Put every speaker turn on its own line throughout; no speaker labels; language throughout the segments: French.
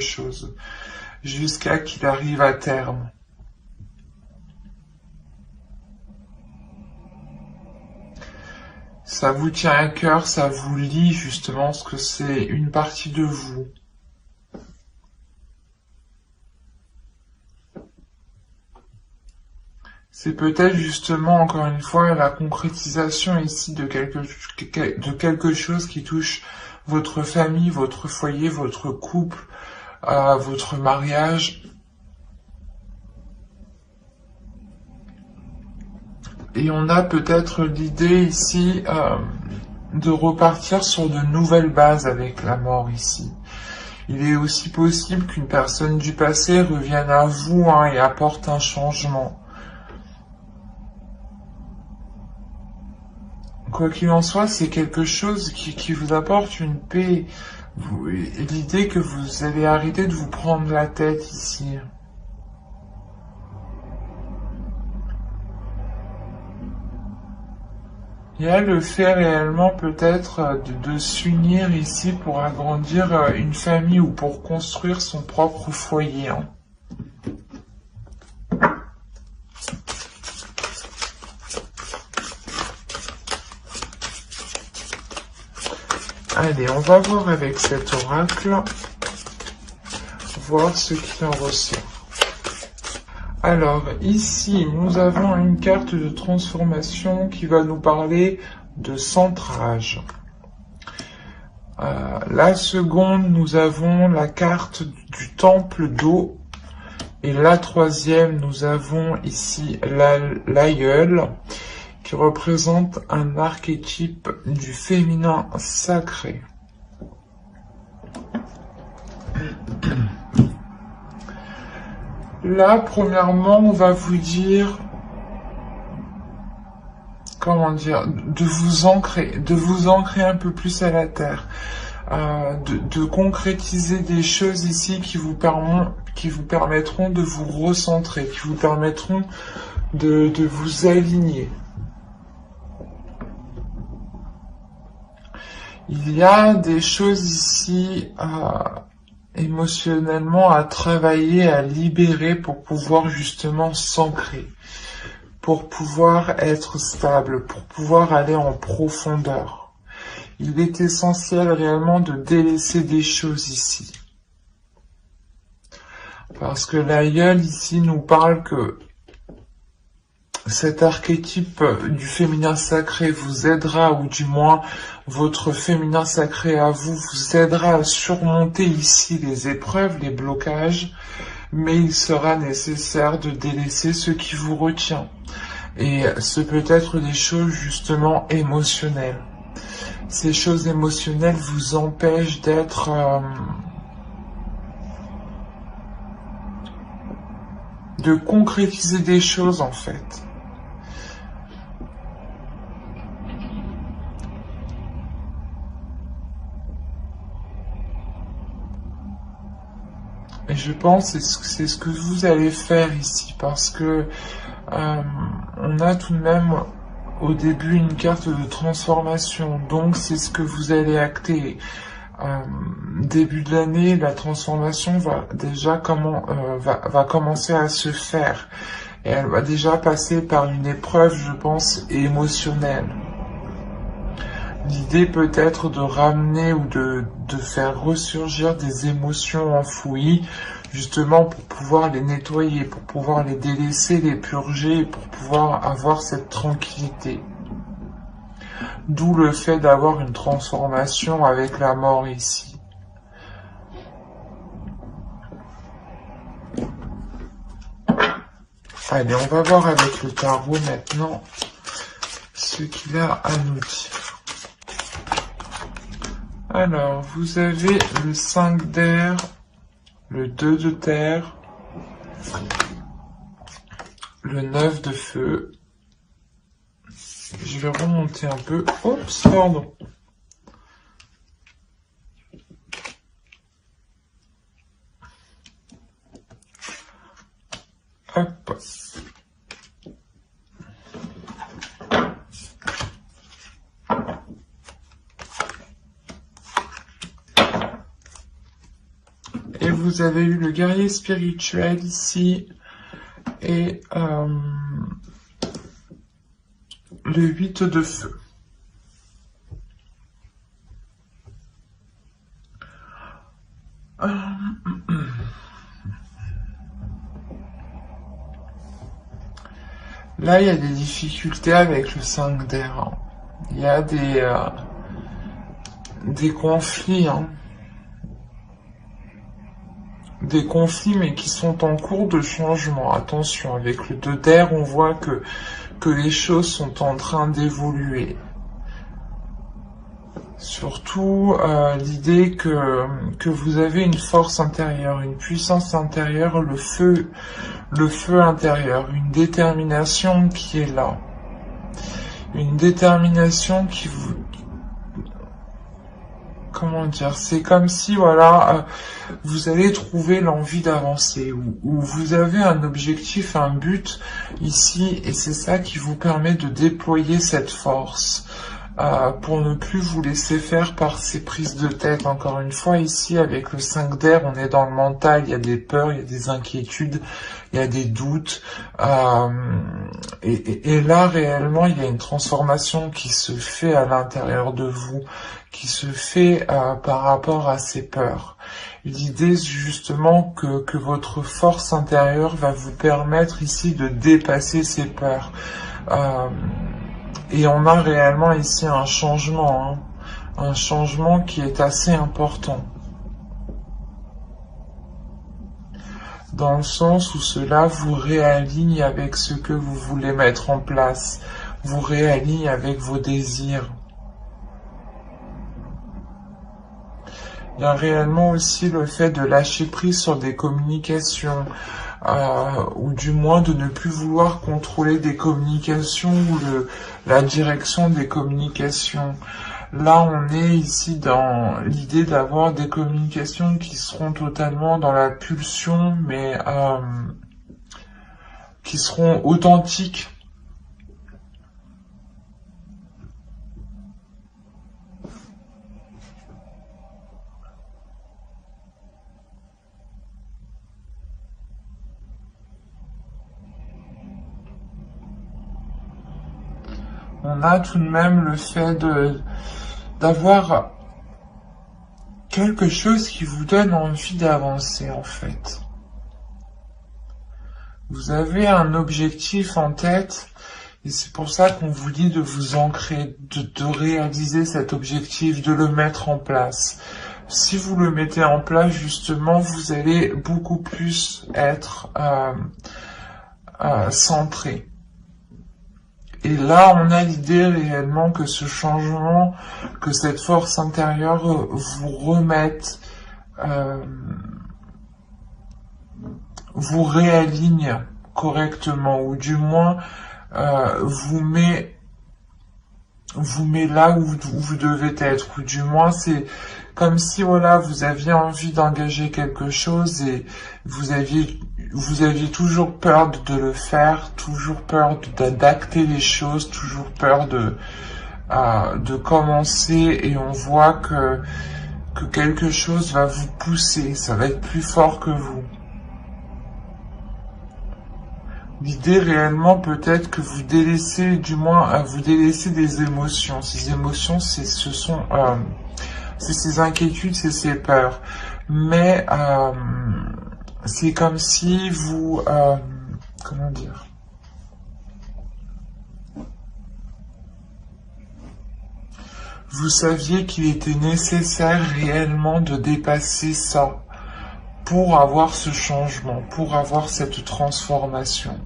chose, jusqu'à qu'il arrive à terme. Ça vous tient à cœur, ça vous lie justement, parce que c'est une partie de vous. C'est peut-être justement, encore une fois, la concrétisation ici de quelque chose qui touche votre famille, votre foyer, votre couple, votre mariage. Et on a peut-être l'idée ici de repartir sur de nouvelles bases avec la mort ici. Il est aussi possible qu'une personne du passé revienne à vous et apporte un changement. Quoi qu'il en soit, c'est quelque chose qui vous apporte une paix. L'idée que vous allez arrêter de vous prendre la tête ici. Il y a le fait réellement peut-être de s'unir ici pour agrandir une famille ou pour construire son propre foyer. Allez, on va voir avec cet oracle, voir ce qui en ressort. Alors, ici, nous avons une carte de transformation qui va nous parler de centrage. La seconde, nous avons la carte du temple d'eau. Et la troisième, nous avons ici l'aïeul, qui représente un archétype du féminin sacré. Là, premièrement, on va vous dire, comment dire, de vous ancrer un peu plus à la terre, de concrétiser des choses ici qui vous permettront de vous recentrer, qui vous permettront de vous aligner. Il y a des choses ici émotionnellement à travailler, à libérer pour pouvoir justement s'ancrer, pour pouvoir être stable, pour pouvoir aller en profondeur. Il est essentiel réellement de délaisser des choses ici. Parce que l'aïeul ici nous parle que cet archétype du féminin sacré vous aidera, ou du moins votre féminin sacré à vous aidera à surmonter ici les épreuves, les blocages, mais il sera nécessaire de délaisser ce qui vous retient. Et ce peut être des choses justement émotionnelles. Ces choses émotionnelles vous empêchent d'être de concrétiser des choses en fait. Et je pense que c'est ce que vous allez faire ici, parce que on a tout de même au début une carte de transformation, donc c'est ce que vous allez acter. Début de l'année, la transformation va déjà va commencer à se faire, et elle va déjà passer par une épreuve, je pense, émotionnelle. L'idée peut être de ramener ou de faire ressurgir des émotions enfouies, justement pour pouvoir les nettoyer, pour pouvoir les délaisser, les purger, pour pouvoir avoir cette tranquillité. D'où le fait d'avoir une transformation avec la mort ici. Allez, on va voir avec le tarot maintenant ce qu'il a à nous dire. Alors, vous avez le 5 d'air, le 2 de terre, le 9 de feu. Je vais remonter un peu. Oups, pardon. Hop. Et vous vous avez eu le guerrier spirituel ici et le 8 de feu. Là, il y a des difficultés avec le 5 d'air. Hein. Il y a des conflits. Hein. Des conflits, mais qui sont en cours de changement. Attention, avec le 2 d'air, on voit que les choses sont en train d'évoluer. Surtout l'idée que vous avez une force intérieure, une puissance intérieure, le feu intérieur, une détermination qui est là. Une détermination qui vous... Comment dire? C'est comme si, voilà, vous allez trouver l'envie d'avancer, ou vous avez un objectif, un but ici, et c'est ça qui vous permet de déployer cette force. Pour ne plus vous laisser faire par ces prises de tête. Encore une fois, ici, avec le 5 d'air, on est dans le mental, il y a des peurs, il y a des inquiétudes, il y a des doutes. Et là, réellement, il y a une transformation qui se fait à l'intérieur de vous, qui se fait par rapport à ces peurs. L'idée, justement, que votre force intérieure va vous permettre ici de dépasser ces peurs. Et on a réellement ici un changement qui est assez important. Dans le sens où cela vous réaligne avec ce que vous voulez mettre en place, vous réaligne avec vos désirs. Il y a réellement aussi le fait de lâcher prise sur des communications, ou du moins de ne plus vouloir contrôler des communications ou la direction des communications. Là, on est ici dans l'idée d'avoir des communications qui seront totalement dans la pulsion, mais qui seront authentiques. On a tout de même le fait d'avoir quelque chose qui vous donne envie d'avancer, en fait. Vous avez un objectif en tête, et c'est pour ça qu'on vous dit de vous ancrer, de réaliser cet objectif, de le mettre en place. Si vous le mettez en place, justement, vous allez beaucoup plus être centré. Et là, on a l'idée réellement que ce changement, que cette force intérieure vous remette, vous réaligne correctement, ou du moins vous met là où vous devez être, ou du moins c'est comme si, voilà, vous aviez envie d'engager quelque chose et vous aviez toujours peur de le faire, toujours peur d'acter les choses, toujours peur de commencer, et on voit que quelque chose va vous pousser, ça va être plus fort que vous. L'idée réellement peut-être que vous délaissez, du moins vous délaissez des émotions. Ces émotions, c'est ces inquiétudes, c'est ces peurs. Mais c'est comme si vous, comment dire, vous saviez qu'il était nécessaire réellement de dépasser ça pour avoir ce changement, pour avoir cette transformation.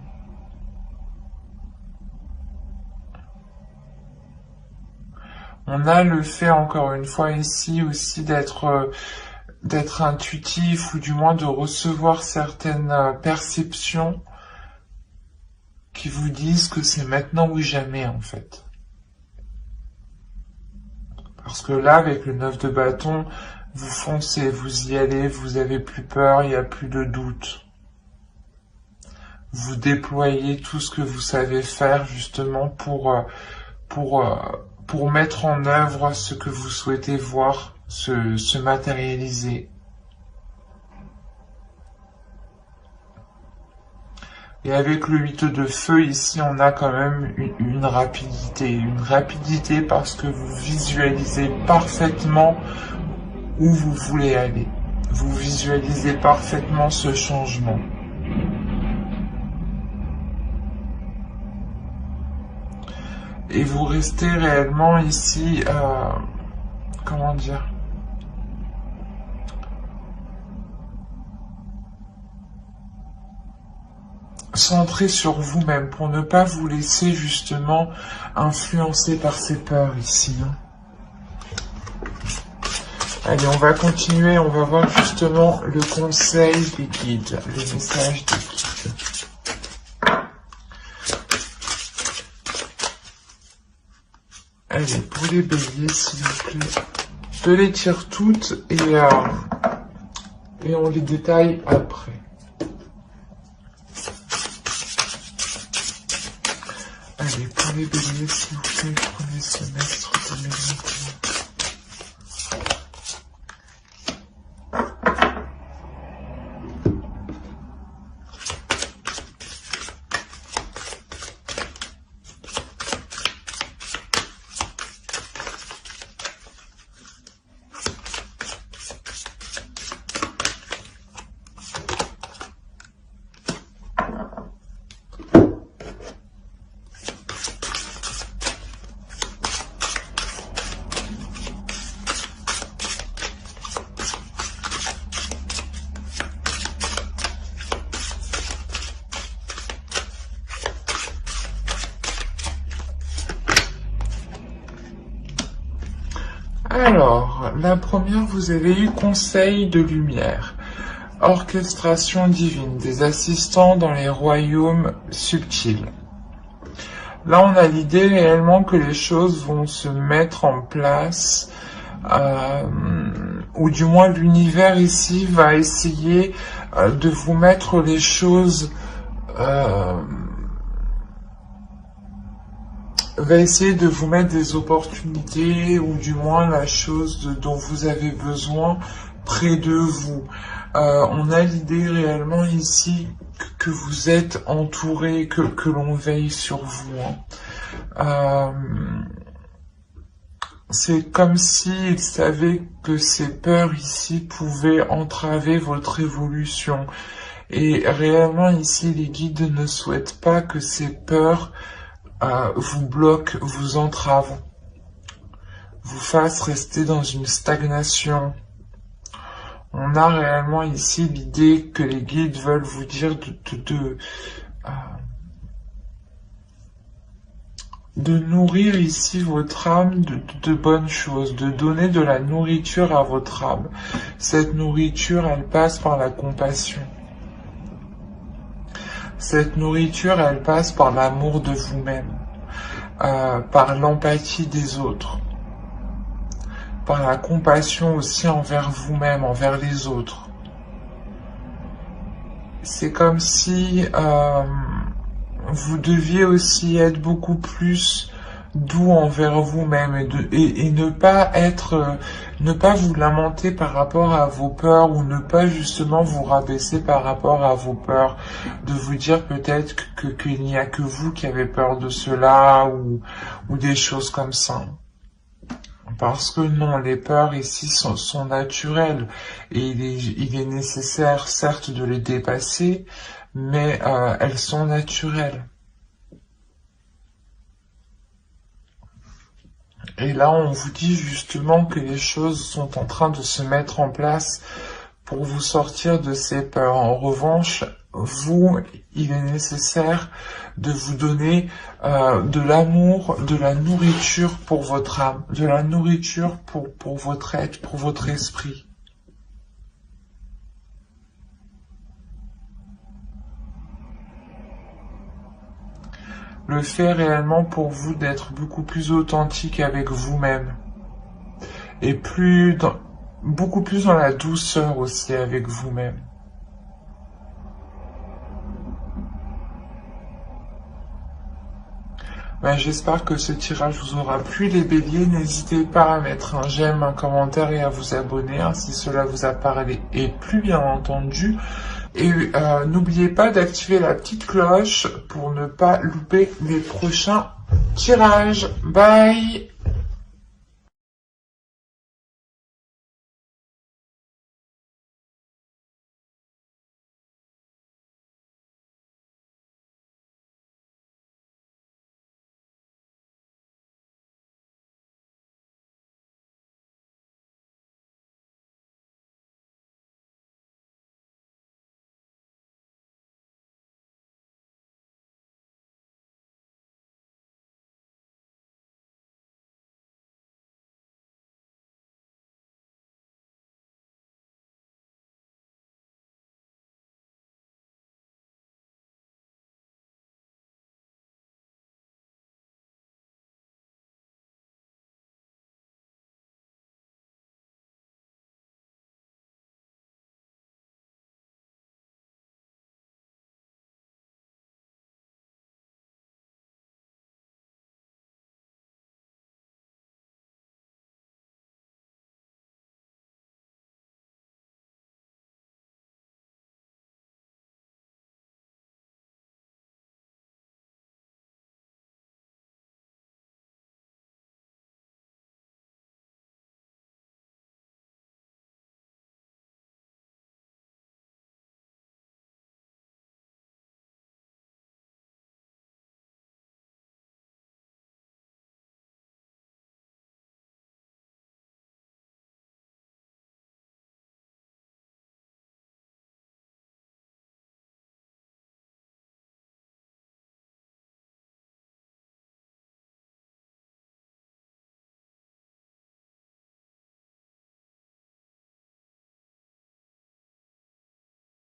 On a le fait, encore une fois ici aussi, d'être intuitif, ou du moins de recevoir certaines perceptions qui vous disent que c'est maintenant ou jamais, en fait. Parce que là, avec le 9 de bâton, vous foncez, vous y allez, vous avez plus peur, il n'y a plus de doute. Vous déployez tout ce que vous savez faire, justement, pour mettre en œuvre ce que vous souhaitez voir se matérialiser. Et avec le 8 de feu, ici, on a quand même une rapidité. Une rapidité parce que vous visualisez parfaitement où vous voulez aller. Vous visualisez parfaitement ce changement. Et vous restez réellement ici, comment dire, centré sur vous-même pour ne pas vous laisser justement influencer par ces peurs ici. Allez, on va continuer, on va voir justement le conseil des guides, le message des guides. Allez, pour les béliers, s'il vous plaît. Je les tire toutes et on les détaille après. Allez, pour les béliers, s'il vous plaît, premier semestre 2021. Alors, la première, vous avez eu conseil de lumière, orchestration divine, des assistants dans les royaumes subtils. Là, on a l'idée réellement que les choses vont se mettre en place, ou du moins l'univers ici va essayer de vous mettre les choses... va essayer de vous mettre des opportunités ou du moins la chose dont vous avez besoin près de vous. On a l'idée réellement ici que vous êtes entouré, que l'on veille sur vous. C'est comme s'ils savaient que ces peurs ici pouvaient entraver votre évolution. Et réellement ici, les guides ne souhaitent pas que ces peurs vous bloque, vous entrave, vous fasse rester dans une stagnation. On a réellement ici l'idée que les guides veulent vous dire de nourrir ici votre âme de bonnes choses, de donner de la nourriture à votre âme. Cette nourriture, elle passe par la compassion. Cette nourriture, elle passe par l'amour de vous-même, par l'empathie des autres, par la compassion aussi envers vous-même, envers les autres. C'est comme si vous deviez aussi être beaucoup plus doux envers vous-même et ne pas vous lamenter par rapport à vos peurs ou ne pas justement vous rabaisser par rapport à vos peurs, de vous dire peut-être qu'il n'y a que vous qui avez peur de cela ou des choses comme ça. Parce que non, les peurs ici sont naturelles et il est nécessaire certes de les dépasser, mais elles sont naturelles. Et là, on vous dit justement que les choses sont en train de se mettre en place pour vous sortir de ces peurs. En revanche, vous, il est nécessaire de vous donner de l'amour, de la nourriture pour votre âme, de la nourriture pour votre être, pour votre esprit. Le fait réellement pour vous d'être beaucoup plus authentique avec vous-même et beaucoup plus dans la douceur aussi avec vous-même. Ben, j'espère que ce tirage vous aura plu les béliers. N'hésitez pas à mettre un j'aime, un commentaire et à vous abonner si cela vous a parlé et plu bien entendu. Et n'oubliez pas d'activer la petite cloche pour ne pas louper les prochains tirages. Bye!